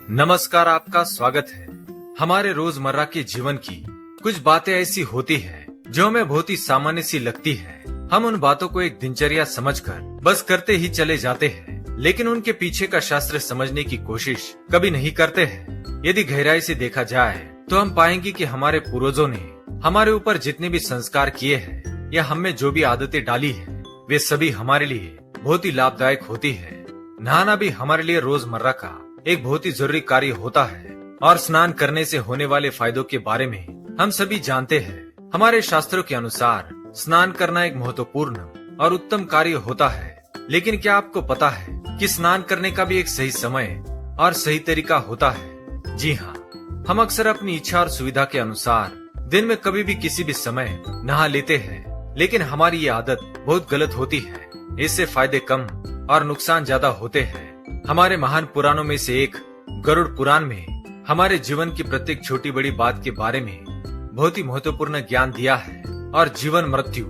नमस्कार, आपका स्वागत है। हमारे रोजमर्रा के जीवन की कुछ बातें ऐसी होती है जो हमें बहुत ही सामान्य सी लगती है। हम उन बातों को एक दिनचर्या समझकर बस करते ही चले जाते हैं, लेकिन उनके पीछे का शास्त्र समझने की कोशिश कभी नहीं करते हैं। यदि गहराई से देखा जाए तो हम पाएंगे कि हमारे पूर्वजों ने हमारे ऊपर जितने भी संस्कार किए हैं या हमें जो भी आदतें डाली है, वे सभी हमारे लिए बहुत ही लाभदायक होती है। नहाना भी हमारे लिए रोजमर्रा का एक बहुत ही जरूरी कार्य होता है और स्नान करने से होने वाले फायदों के बारे में हम सभी जानते हैं। हमारे शास्त्रों के अनुसार स्नान करना एक महत्वपूर्ण और उत्तम कार्य होता है, लेकिन क्या आपको पता है कि स्नान करने का भी एक सही समय और सही तरीका होता है? जी हाँ, हम अक्सर अपनी इच्छा और सुविधा के अनुसार दिन में कभी भी किसी भी समय नहा लेते हैं, लेकिन हमारी ये आदत बहुत गलत होती है। इससे फायदे कम और नुकसान ज्यादा होते हैं। हमारे महान पुराणों में से एक गरुड़ पुराण में हमारे जीवन की प्रत्येक छोटी बड़ी बात के बारे में बहुत ही महत्वपूर्ण ज्ञान दिया है और जीवन मृत्यु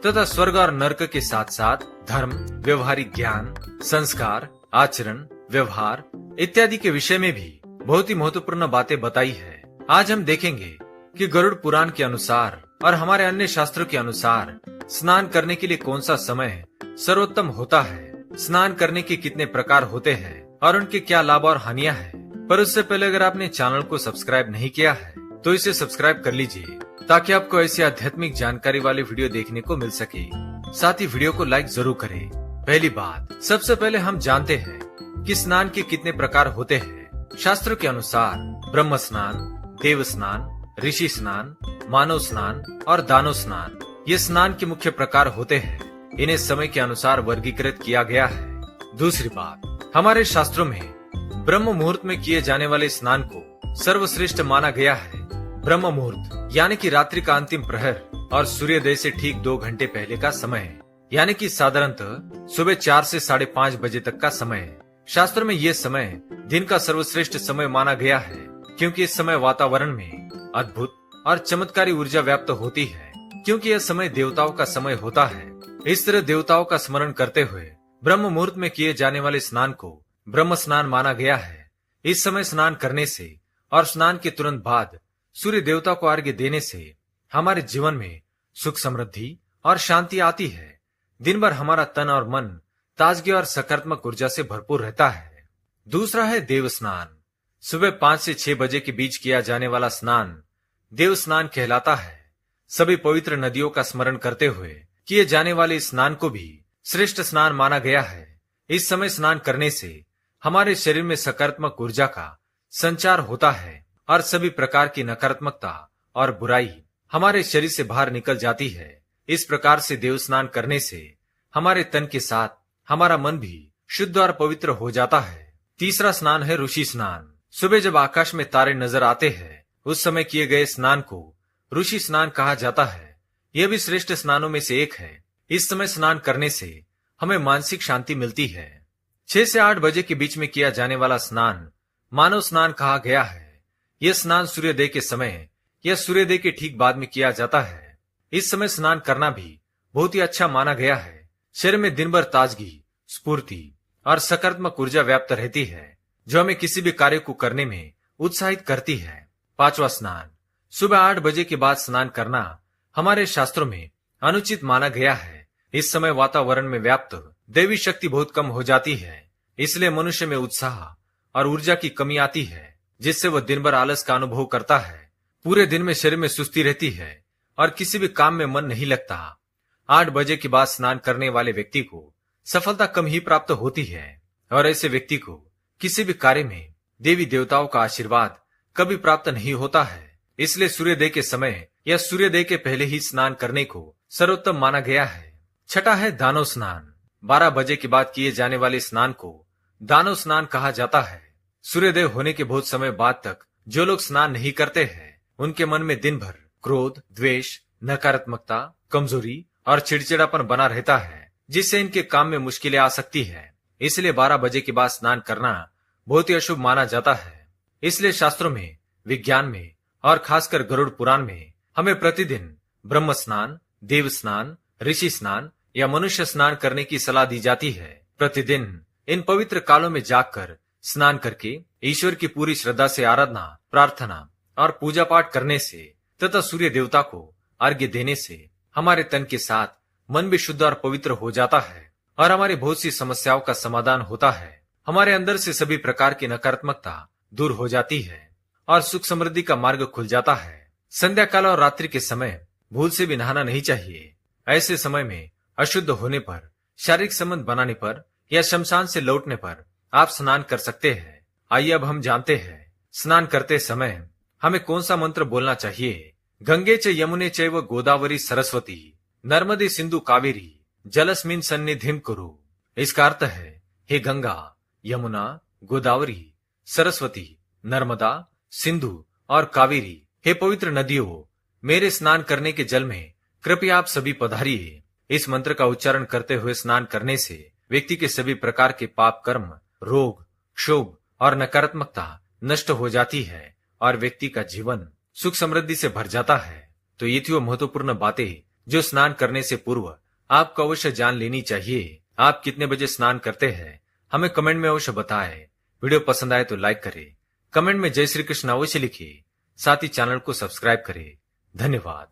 तथा स्वर्ग और नरक के साथ साथ धर्म, व्यवहारिक ज्ञान, संस्कार, आचरण, व्यवहार इत्यादि के विषय में भी बहुत ही महत्वपूर्ण बातें बताई है। आज हम देखेंगे कि गरुड़ पुराण के अनुसार और हमारे अन्य शास्त्रों के अनुसार स्नान करने के लिए कौन सा समय सर्वोत्तम होता है, स्नान करने के कितने प्रकार होते हैं और उनके क्या लाभ और हानियां हैं। पर उससे पहले अगर आपने चैनल को सब्सक्राइब नहीं किया है तो इसे सब्सक्राइब कर लीजिए, ताकि आपको ऐसी आध्यात्मिक जानकारी वाली वीडियो देखने को मिल सके। साथ ही वीडियो को लाइक जरूर करें। पहली बात, सबसे पहले हम जानते हैं कि स्नान के कितने प्रकार होते हैं। शास्त्रों के अनुसार ब्रह्म स्नान, देव स्नान, ऋषि स्नान, मानव स्नान और दानव स्नान ये स्नान के मुख्य प्रकार होते हैं। इन्हें समय के अनुसार वर्गीकृत किया गया है। दूसरी बात, हमारे शास्त्रों में ब्रह्म मुहूर्त में किए जाने वाले स्नान को सर्वश्रेष्ठ माना गया है। ब्रह्म मुहूर्त यानी कि रात्रि का अंतिम प्रहर और सूर्योदय से ठीक 2 घंटे पहले का समय, यानी कि साधारणतः सुबह 4 से 5:30 बजे तक का समय। शास्त्रों में ये समय दिन का सर्वश्रेष्ठ समय माना गया है, क्योंकि इस समय वातावरण में अद्भुत और चमत्कारी ऊर्जा व्याप्त होती है, क्योंकि यह समय देवताओं का समय होता है। इस तरह देवताओं का स्मरण करते हुए ब्रह्म मुहूर्त में किए जाने वाले स्नान को ब्रह्म स्नान माना गया है। इस समय स्नान करने से और स्नान के तुरंत बाद सूर्य देवता को अर्घ्य देने से हमारे जीवन में सुख, समृद्धि और शांति आती है। दिन भर हमारा तन और मन ताजगी और सकारात्मक ऊर्जा से भरपूर रहता है। दूसरा है देव स्नान। सुबह 5 से 6 बजे के बीच किया जाने वाला स्नान देव स्नान कहलाता है। सभी पवित्र नदियों का स्मरण करते हुए किए जाने वाले इस स्नान को भी श्रेष्ठ स्नान माना गया है। इस समय स्नान करने से हमारे शरीर में सकारात्मक ऊर्जा का संचार होता है और सभी प्रकार की नकारात्मकता और बुराई हमारे शरीर से बाहर निकल जाती है। इस प्रकार से देव स्नान करने से हमारे तन के साथ हमारा मन भी शुद्ध और पवित्र हो जाता है। तीसरा स्नान है ऋषि स्नान। सुबह जब आकाश में तारे नजर आते हैं, उस समय किए गए स्नान को ऋषि स्नान कहा जाता है। यह भी श्रेष्ठ स्नानों में से एक है। इस समय स्नान करने से हमें मानसिक शांति मिलती है। 6 से 8 बजे के बीच में किया जाने वाला स्नान मानव स्नान कहा गया है। यह स्नान सूर्योदय के समय या सूर्योदय के ठीक बाद में किया जाता है। इस समय स्नान करना भी बहुत ही अच्छा माना गया है। शरीर में दिन भर ताजगी, स्फूर्ति और सकारात्मक ऊर्जा व्याप्त रहती है, जो हमें किसी भी कार्य को करने में उत्साहित करती है। पांचवा स्नान, सुबह 8 बजे के बाद स्नान करना हमारे शास्त्रों में अनुचित माना गया है। इस समय वातावरण में व्याप्त दैवी शक्ति बहुत कम हो जाती है, इसलिए मनुष्य में उत्साह और ऊर्जा की कमी आती है, जिससे वह दिन भर आलस का अनुभव करता है। पूरे दिन में शरीर में सुस्ती रहती है और किसी भी काम में मन नहीं लगता। 8 बजे के बाद स्नान करने वाले व्यक्ति को सफलता कम ही प्राप्त होती है और ऐसे व्यक्ति को किसी भी कार्य में देवी देवताओं का आशीर्वाद कभी प्राप्त नहीं होता है। इसलिए सूर्योदय के समय या सूर्योदय के पहले ही स्नान करने को सर्वोत्तम माना गया है। छठा है दानव स्नान। 12 बजे के बाद किए जाने वाले स्नान को दानव स्नान कहा जाता है। सूर्योदय होने के बहुत समय बाद तक जो लोग स्नान नहीं करते हैं, उनके मन में दिन भर क्रोध, द्वेष, नकारात्मकता, कमजोरी और चिड़चिड़ापन बना रहता है, जिससे इनके काम में मुश्किलें आ सकती है। इसलिए 12 बजे के बाद स्नान करना बहुत ही अशुभ माना जाता है। इसलिए शास्त्रों में, विज्ञान में और खासकर गरुड़ पुराण में हमें प्रतिदिन ब्रह्म स्नान, देव स्नान, ऋषि स्नान या मनुष्य स्नान करने की सलाह दी जाती है। प्रतिदिन इन पवित्र कालों में जागकर स्नान करके ईश्वर की पूरी श्रद्धा से आराधना, प्रार्थना और पूजा पाठ करने से तथा सूर्य देवता को अर्घ्य देने से हमारे तन के साथ मन भी शुद्ध और पवित्र हो जाता है और हमारी बहुत सी समस्याओं का समाधान होता है। हमारे अंदर से सभी प्रकार की नकारात्मकता दूर हो जाती है और सुख समृद्धि का मार्ग खुल जाता है। संध्या काल और रात्रि के समय भूल से भी नहाना नहीं चाहिए। ऐसे समय में अशुद्ध होने पर, शारीरिक संबंध बनाने पर या शमशान से लौटने पर आप स्नान कर सकते हैं। आइए अब हम जानते हैं स्नान करते समय हमें कौन सा मंत्र बोलना चाहिए। गंगे च यमुने चैव गोदावरी सरस्वती नर्मदे सिंधु कावेरी जलस्मिन सन्निधिम कुरु। इसका अर्थ है, हे गंगा, यमुना, गोदावरी, सरस्वती, नर्मदा, सिंधु और कावेरी, हे पवित्र नदियों, मेरे स्नान करने के जल में कृपया आप सभी पधारिए। इस मंत्र का उच्चारण करते हुए स्नान करने से व्यक्ति के सभी प्रकार के पाप कर्म, रोग, क्षोभ और नकारात्मकता नष्ट हो जाती है और व्यक्ति का जीवन सुख समृद्धि से भर जाता है। तो ये थी वो महत्वपूर्ण बातें जो स्नान करने से पूर्व आपको अवश्य जान लेनी चाहिए। आप कितने बजे स्नान करते हैं हमें कमेंट में अवश्य बताएं। वीडियो पसंद आए तो लाइक करें, कमेंट में जय श्री कृष्ण अवश्य लिखिए, साथ ही चैनल को सब्सक्राइब करें। धन्यवाद।